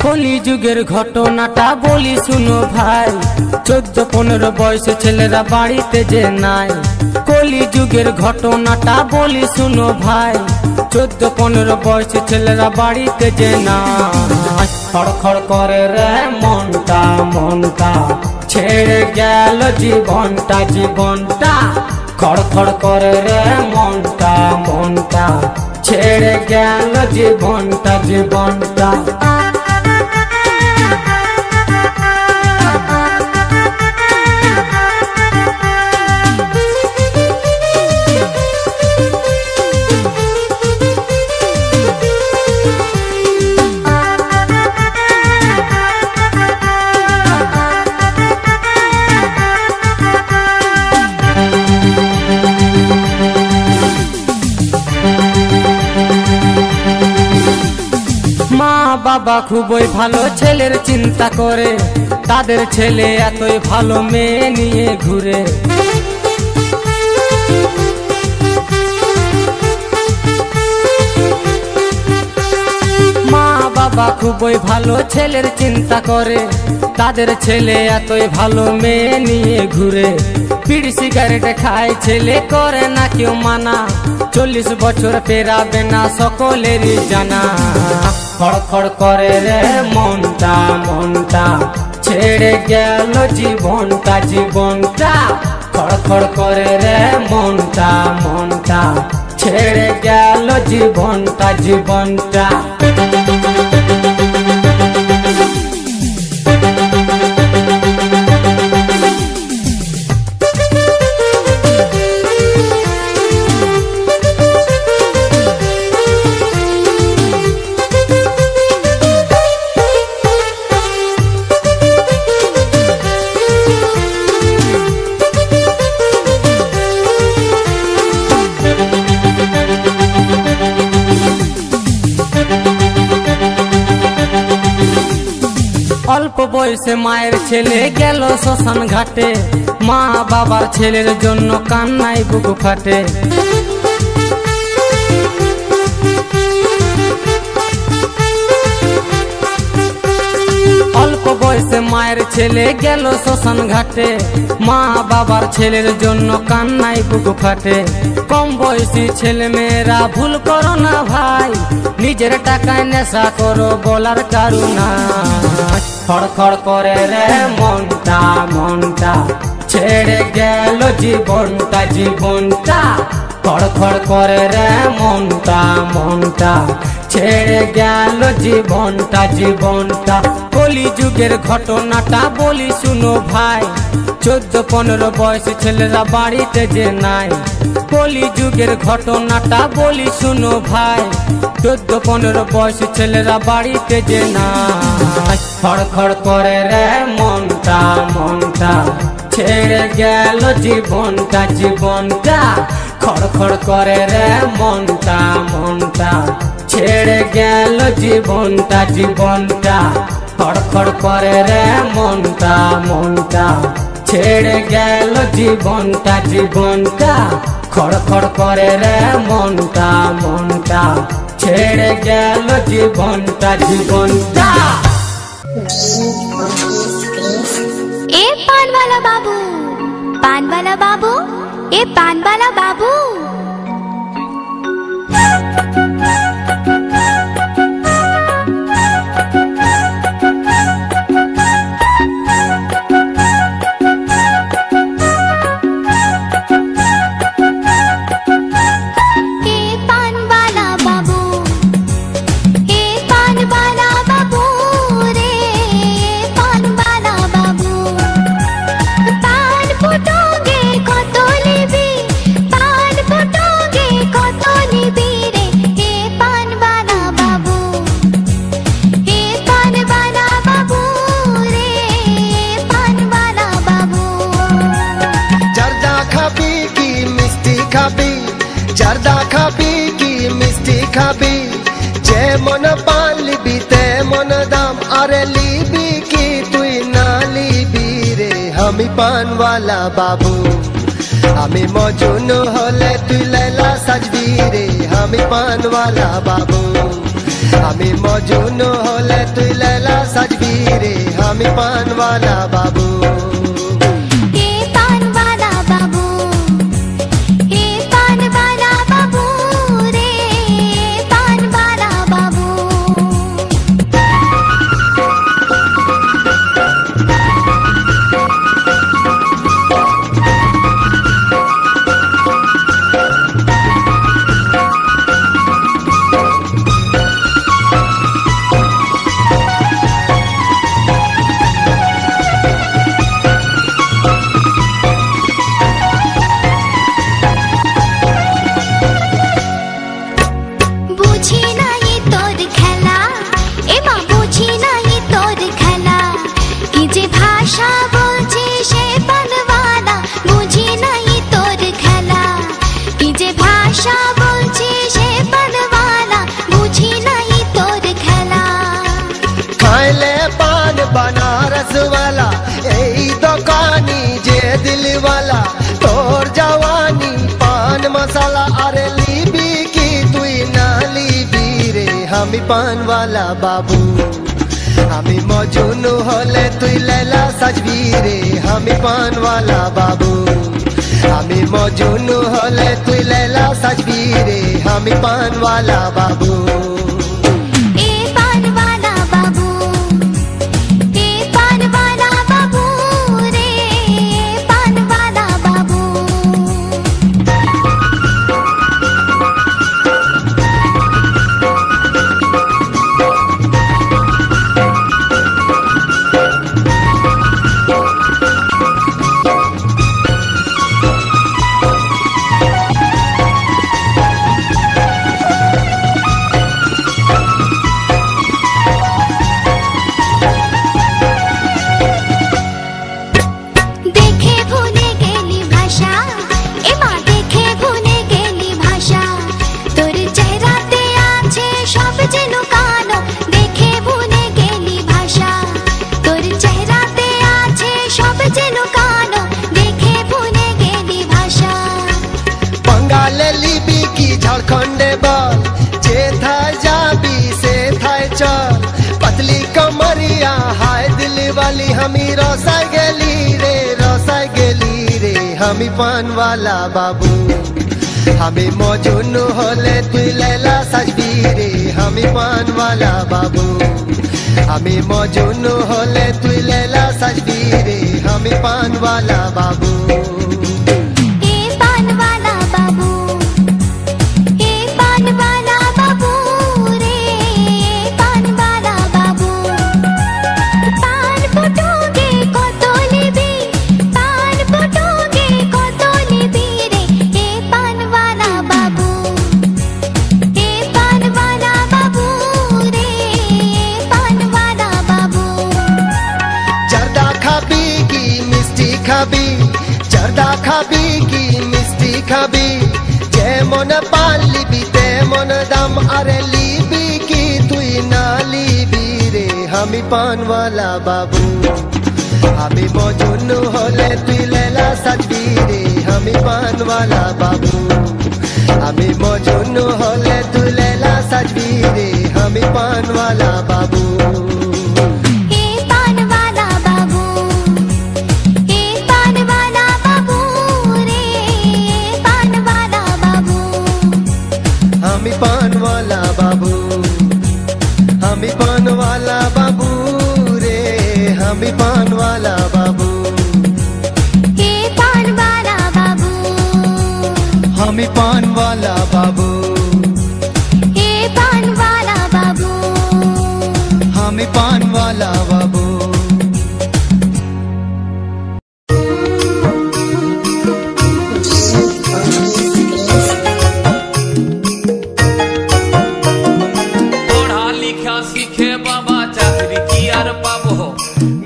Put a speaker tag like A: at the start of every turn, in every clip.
A: কলি যুগের ঘটনাটা বলি শুনো ভাই, 14-15 বয়সে ছেলেরা বাড়িতে যে নাই। কলি যুগের ঘটনাটা বলি শুনো ভাই, 14-15 বয়সে ছেলেরা বাড়িতে যে নাই। খড়খড় করে রে মনটা মনটা, ছেড়ে গেল জীবনটা জীবনটা। খড়খড় করে রে মনটা মনটা, ছেড়ে গেল জীবনটা জীবনটা। মা বাবা খুবই ভালো ছেলের চিন্তা করে, তাদের ছেলে এতই ভালো মেয়ে নিয়ে ঘুরে। মা বাবা খুবই ভালো ছেলের চিন্তা করে, তাদের ছেলে এতই ভালো মেয়ে নিয়ে ঘুরে। বিড়ি সিগারেট খায় ছেলে, করে না কেউ মানা, 40 বছর পেরাবে না সকলেরই জানা। খড়খড় করে রে মনটা মনটা, ছেড়ে গেল জীবনটা জীবনটা। খড়খড় করে রে মনটা মনটা, ছেড়ে গেল জীবনটা জীবনটা। অল্প বয়সে মায়ের ছেলে গেল শ্মশান ঘাটে, মা বাবার ছেলের জন্য কান্নায় বুক ফাটে। অল্প বয়সে মায়ের ছেলে গেল শ্মশান ঘাটে, মা বাবার ছেলের জন্য কান্নায় বুক ফাটে। কম বয়সী ছেলে মেয়েরা ভুল করো না ভাই, নিজের টাকায় নেশা করো বলার কারুনা। খড়খড় করে রে মনটা মনটা, ছেড়ে গেল জীবনটা জীবনটা। খড়খড় করে রে মনটা মনটা, ছেড়ে গেল জীবনটা জীবনটা। কলি যুগের ঘটনাটা বলি শুনো ভাই, 14-15 বয়সী ছেলেরা বাড়িতে যে নাই। কলি যুগের ঘটনাটা বলি শুনো ভাই, 14-15 বয়সী ছেলেরা বাড়িতে যে নাই। খড়খড় করে রে মনটা মনটা, ছেড়ে গেল জীবনটা জীবনটা। খড়খড় করে রে মনটা মনটা, ছেড়ে গেল জীবনটা জীবনটা। খড়খড় করে রে মনটা মনটা, ছেড়ে গেল জীবনটা জীবনটা। খড়খড় করে রে মনটা মনটা, ছেড়ে গেল জীবনটা জীবনটা।
B: ए पान वाला बाबू, पान वाला बाबू, ए पान वाला बाबू।
C: जर्दा खाबी की मिष्टी खाबी, जे मन पान लिबी ते मन दाम। अरे लिबी की तुई ना लिबी रे, हमी पान वाला बाबू। हमी मौजून होले तुई लैला सजबी रे, हमी पान वाला बाबू। हमी मौजून होले तुई लैला वाला बाबू।
B: ए पान वाला बाबू, ए पान वाला बाबू रे, पान वाला बाबू। বুঝি নাই তোর খেলা, এ মা বুঝি নাই তোর খেলা, কি যে ভাষা বলছি সে পানওয়ালা। বুঝি নাই তোর খেলা, কি যে ভাষা বলছি সে পানওয়ালা। বুঝি নাই তোর খেলা।
C: खाइले पान बनारस वाला यही दुकानी जे दिल वाला, तोर जवानी पान मसाला। अरे लीबी की तुई ना लीबी रे, हमी पान वाला बाबू। हमी मजनू होले तुई लैला सजबी रे, हमी पान वाला बाबू। हमी मजनू होले तुई लैला सजबी रे, हमी पान वाला बाबू।
B: ए पान वाला बाबू, ए पान वाला बाबू रे, पान वाला बाबू। দেখে ভুলে গেলি ভাষা, এ মা দেখে ভুলে গেলি ভাষা। তোর চেহারাতে আছে সব যে লুকানো, দেখে ভুলে গেলি ভাষা। তোর চেহারাতে আছে সব যে লুকানো, দেখে ভুলে গেলি ভাষা।
C: बंगाल लिपि की झारखंड बल, जे था जाबी से था चल। पतली कमरिया हाय दिल वाली, हमी रसा गेली रे, रसा गेली रे, हमी पान वाला बाबू। हमी मजनू होले तुई लैला सजबी रे, हमी पान वाला बाबू। हमी मजनू होले तुई लैला सजबी रे, हमी पान वाला बाबू।
B: ए पान वाला बाबू, ए पान वाला बाबू रे, पान वाला बाबू। पान ফুটোগে কত নিবি, পান ফুটোগে কত নিবি রে, এ পান वाला বাবু। এ পান वाला বাবু রে, পান वाला বাবু।
C: जर्दा खाबी की मिष्टी खाबी, जर्दा खाबी की मिष्टी खाबी। जे मन पान लिबी ते मन दाम, अरे लिबी की तुई ना लिबी रे, हमी पान वाला बाबू। हमी मजनू होले तुई लैला सजबी रे, हमी पान वाला बाबू। हमी मजनू होले तुई लैला सजबी रे, हमी पान वाला बाबू।
B: ए पान वाला बाबू, ए पान वाला बाबू रे, पान वाला बाबू।
C: हमी पान वाला बाबू, हमी पान वाला बाबू रे, हमी पान वाला बाबू।
B: ए पान वाला बाबू,
C: हमी पान वाला बाबू।
B: ए पान वाला बाबू।
C: हमी पान वाला बाबू।
D: পড়া লিখা শিখে বাবা চাকরি কি আর পাবো,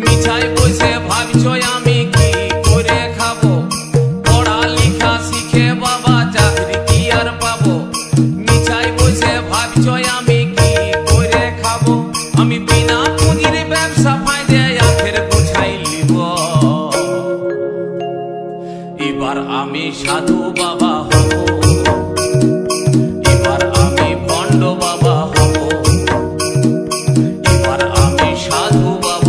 D: মিছাই বসে ভাবছো আমি কি করে খাবো। পড়া লিখা শিখে বাবা চাকরি কি আর পাবো, মিছাই বসে ভাবছো আমি কি করে খাবো। আমি বিনা পুঁজির ব্যবসা ফাঁদে আখের বুঝাই লিব, এবার আমি সাধু বাবা হব, এবার আমি ভণ্ড বাবা হব, এবার আমি সাধু বাবা।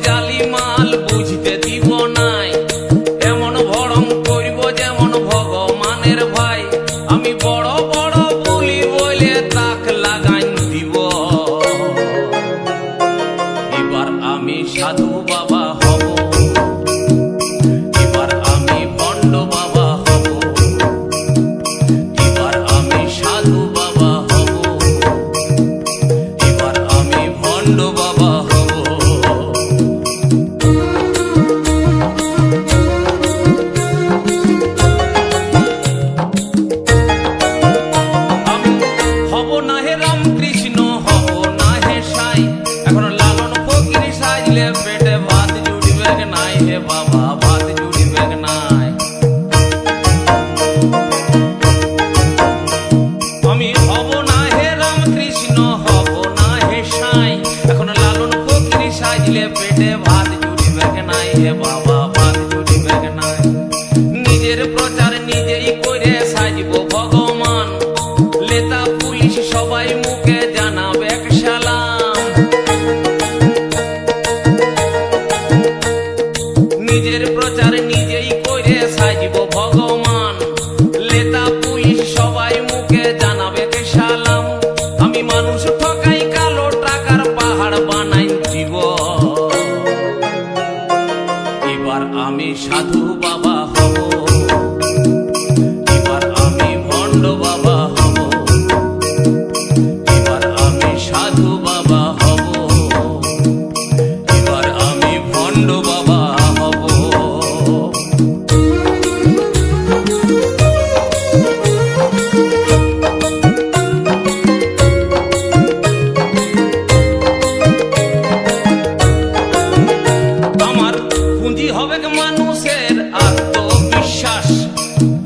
D: জালি মাল বুঝতে দিব নাই, এমন ভরং করব যেমন ভগবানের ভাই। আমি বড় বড় বলি বলে তাক লাগাই দিব, এবার আমি সাধু বাবা হব, এবার আমি ভণ্ড বাবা হব, এবার আমি সাধু বাবা হব, এবার আমি ভণ্ড বাবা হব। আমি হব না হে রামকৃষ্ণ, হব না হে সাই, এখন লালন ফকির সাজলে পেটে ভাত জুড়বে নাই হে বাবা, ভাত জুড়বে নাই। আমি হব না হে রামকৃষ্ণ, হব না হে সাই, এখন লালন ফকির সাজলে পেটে ভাত জুড়বে নাই হে বাবা, ভাত জুড়বে নাই। নিজের প্রচার নিজেই করে সাজব ভগবান, লেতা পুলিশ সবাই মুখে জানাবে সালাম। নিজের প্রচার নিজেই করে সাজব ভগবান, লেতা পুলিশ সবাই মুখে জানাবে সালাম। আমি মানুষ ঠকাই কালো টাকার পাহাড় বানাই দিব, এবার আমি সাধু বাবা হব, এবার আমি ভণ্ড বাবা হব, এবার আমি সাধু বাবা হব, এবার আমি ভণ্ড বাবা হব। আমার পুঁজি হবে মানুষের আত্মবিশ্বাস,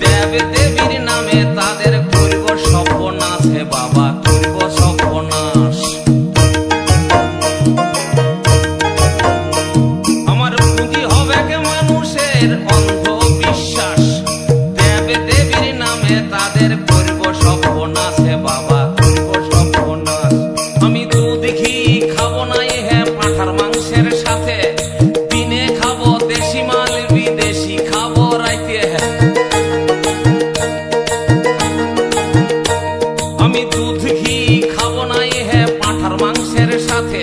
D: দেব দেবীর নামে তাদের করব সর্বনাশ হে বাবা, করব সর্বনাশ। আমার পুঁজি হবে মানুষের অন্ধবিশ্বাস, দেব দেবীর নামে তাদের করব সর্বনাশ হে বাবা, করব সর্বনাশ। আমি দুধ ঘি খাবো নাই হে পাঁঠার মাংসের সাথে, দিনে খাবো দেশি মাল বিদেশি খাবো রাইতে। আমি দুধ ঘি খাবো নাই হে পাঁঠার মাংসের সাথে,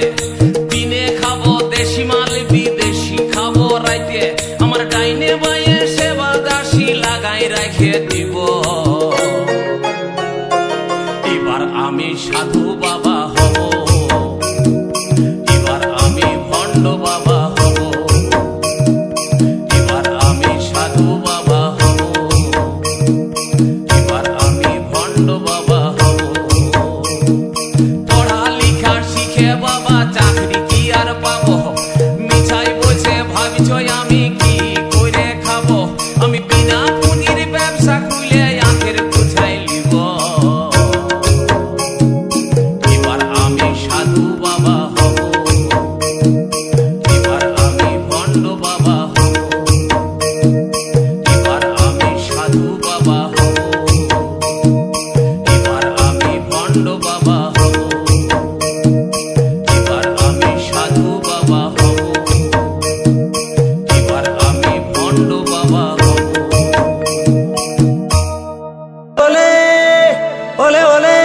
D: দিনে খাবো দেশি মাল বিদেশি খাবো রাইতে। আমার ডাইনে বাইয়ে সেবা দাসী লাগাই রেখে দিব, এবার আমি সাধু বাবা হব, এবার আমি ভণ্ড বাবা হব, এবার আমি সাধু বাবা হব, এবার আমি ভণ্ড বাবা হব। পড়া লিখা শিখে বাবা চাকরি কি আর পাবো, মিছাই বসে ভাবছ আমি কি করে খাবো। আমি বিনা পুঁজির ব্যবসা খুলে আখের গুছাই লিব, এবার আমি সাধু বাবা হব, এবার আমি ভণ্ড বাবা হব, এবার আমি সাধু বাবা হব, এবার আমি ভণ্ড বাবা হব, এবার আমি সাধু বাবা হব, এবার আমি ভণ্ড বাবা হব।
A: ওলে ওলে ওলে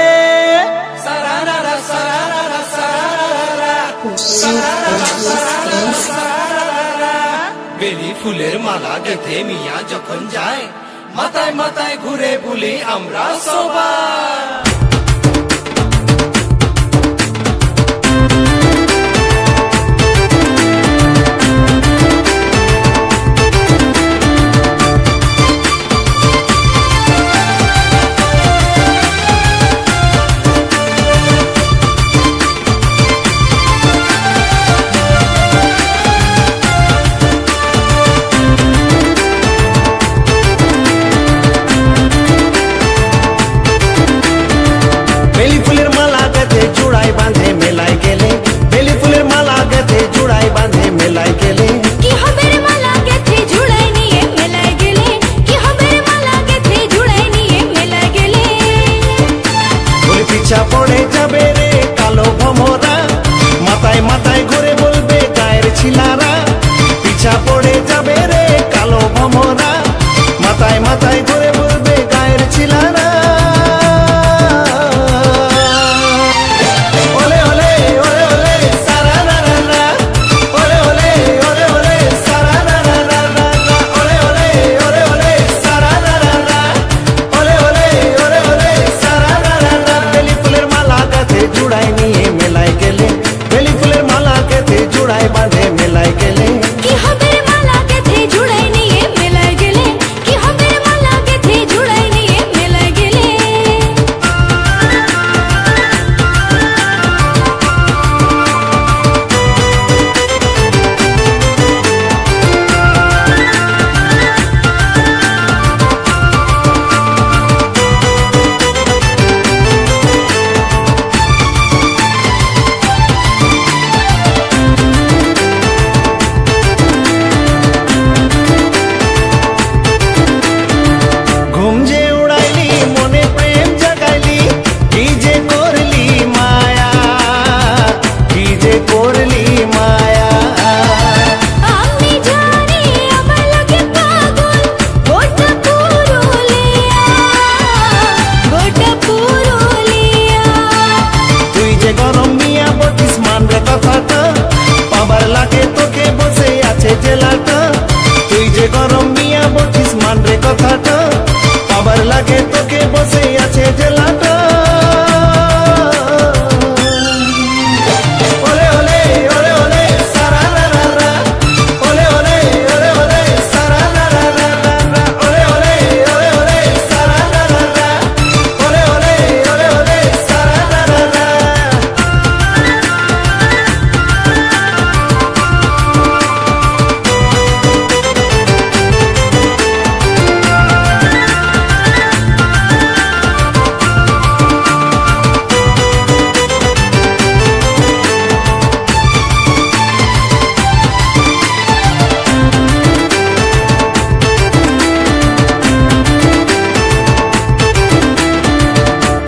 C: বেলি ফুলের মালা গেঁথে মিয়া যখন যায়, মাথায় মাথায় ঘুরে বলি আমরা সবাই।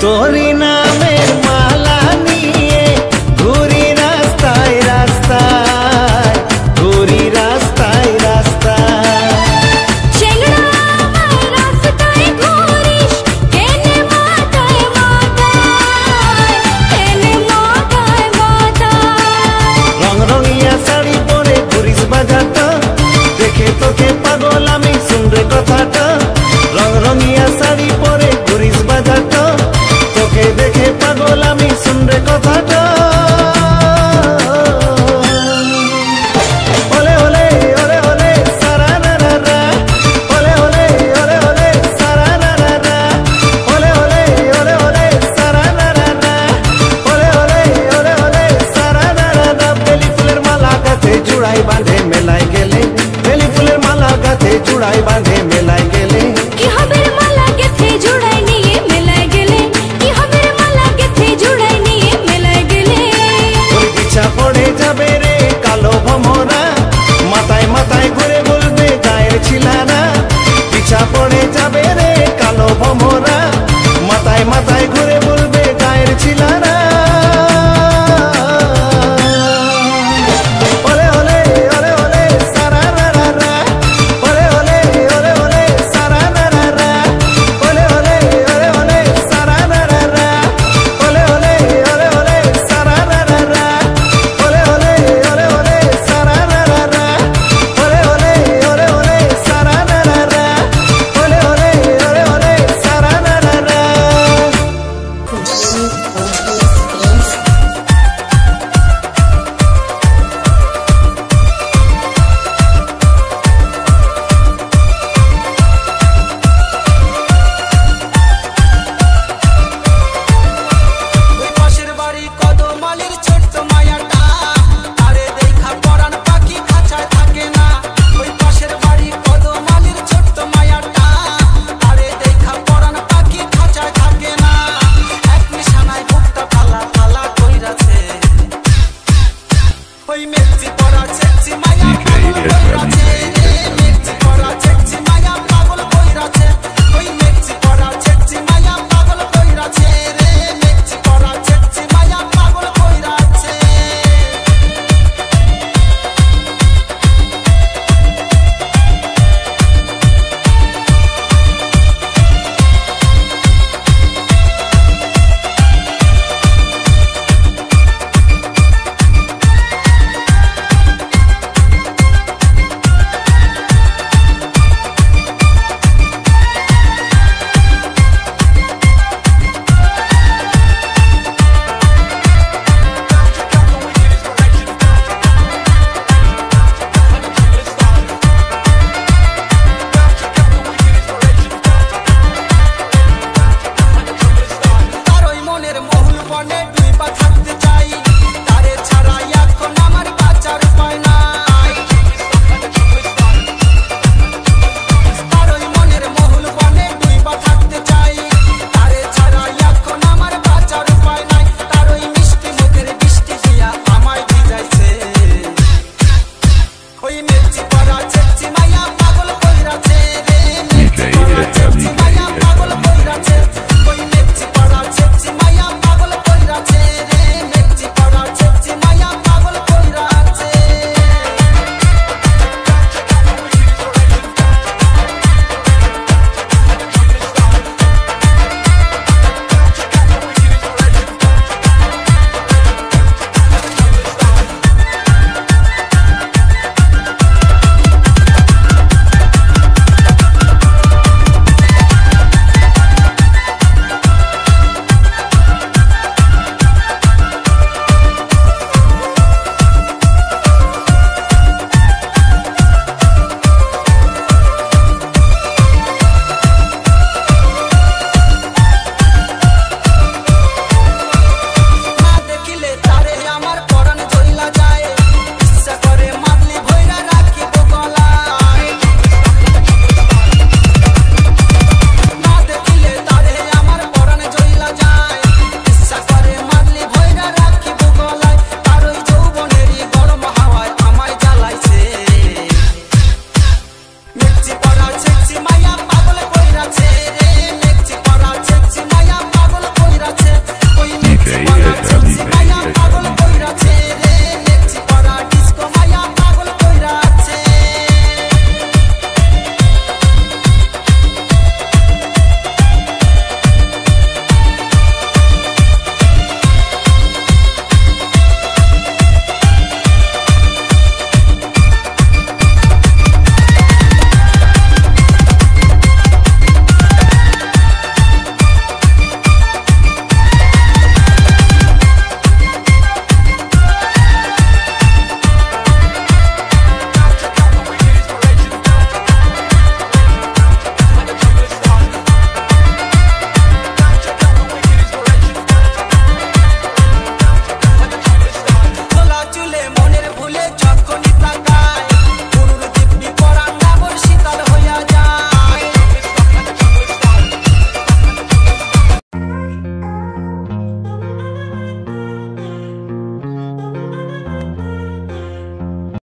E: তোরি নামের মালা নিয়ে ঘুরি রাস্তায় রাস্তায়, ঘুরি রাস্তায় রাস্তায়।
B: চেংড়া আমায় রাস্তায় ঘুরিস, এনে মাথায় মাথায়, এনে মাথায় মাথায়।
E: রং রঙিয়া শাড়ি পরে ঘুরিস বাজারটা, দেখে তোকে পাগল আমি শুনরে কথাটা। রং রঙিয়া শাড়ি পরে ঘুরিস বাজারটা, তোকে দেখে পাগল আমি শুনরে কথাটা। ওলে ওলে ওলে ওলে সারা রা রা রা, ওলে ওলে ওলে ওলে সারা রা রা রা, ওলে ওলে ওলে ওলে সারা রা রা রা, ওলে ওলে ওলে ওলে সারা রা রা রা। বেলি ফুলের মালা গাছে জুড়াই বাঁধে মেলায় গেলে, বেলি ফুলের মালা গাছে জুড়াই বাঁধে মেলায় গেলে।
B: কি হবে রে মালা গেথে জুড়াই নিয়ে মেলায় গেলে, কি হবে রে মালা গেথে জুড়াই নিয়ে মেলায় গেলে।
E: ওই পিছা পড়ে যাবে রে কালো ভমরা, মাথায় মাথায় ঘুরে বলবে গায়ের ছিলারা। পিছা পড়ে যাবে রে কালো ভমরা, মাথায় মাথায় ঘুরে বলবে গায়ের ছিলারা। ওলে ওলে ওলে ওলে সারা রা রা রা, ওলে ওলে ওলে ওলে সারা রা রা রা, ওলে ওলে ওলে ওলে সারা রা রা রা, ওলে ওলে ওলে ওলে সারা রা রা রা, ওলে ওলে ওলে ওলে সারা রা রা রা, ওলে ওলে ওলে ওলে সারা রা রা রা, ওলে ওলে ওলে ওলে সারা রা রা রা।
F: ওই পাশের বাড়ি কদমালির ছোট্ট মায়াটা, আরে দেখা পরাণ পাখি খাঁচায় থাকে না। ওই পাশের বাড়ি কদমালির ছোট্ট মায়াটা, আরে দেখা পরাণ পাখি খাঁচায় থাকে না। এক নিশানায় বুকটা ফালা ফালা কইরাছে, ওই মেঘজি পরা ছেকছি মায়া পাগল কইরাছে রে, মেঘজি পরা ছেকছি মায়া পাগল কইরাছে, ওই মেঘজি পরা ছেকছি মায়া পাগল কইরাছে রে, মেঘজি পরা ছেকছি মায়া পাগল কইরাছে। তার ওই মনের মহুল বনে ডুইবা থাকতে চাই, তারে ছাড়া এখন আমার বাঁচার উপায় নাই। তার ওই মনের মহুল বনে ডুইবা থাকতে চাই, তারে ছাড়া এখন আমার বাঁচার উপায় নাই। তার ওই মিষ্টি মুখের বৃষ্টি দিয়া আমায় ভিজাইছে, ওই মেঘজি পরা ছেকছি মায়া পাগল কইরাছে রে, মেঘজি পরা ছেকছি মায়া পাগল কইরাছে, ওই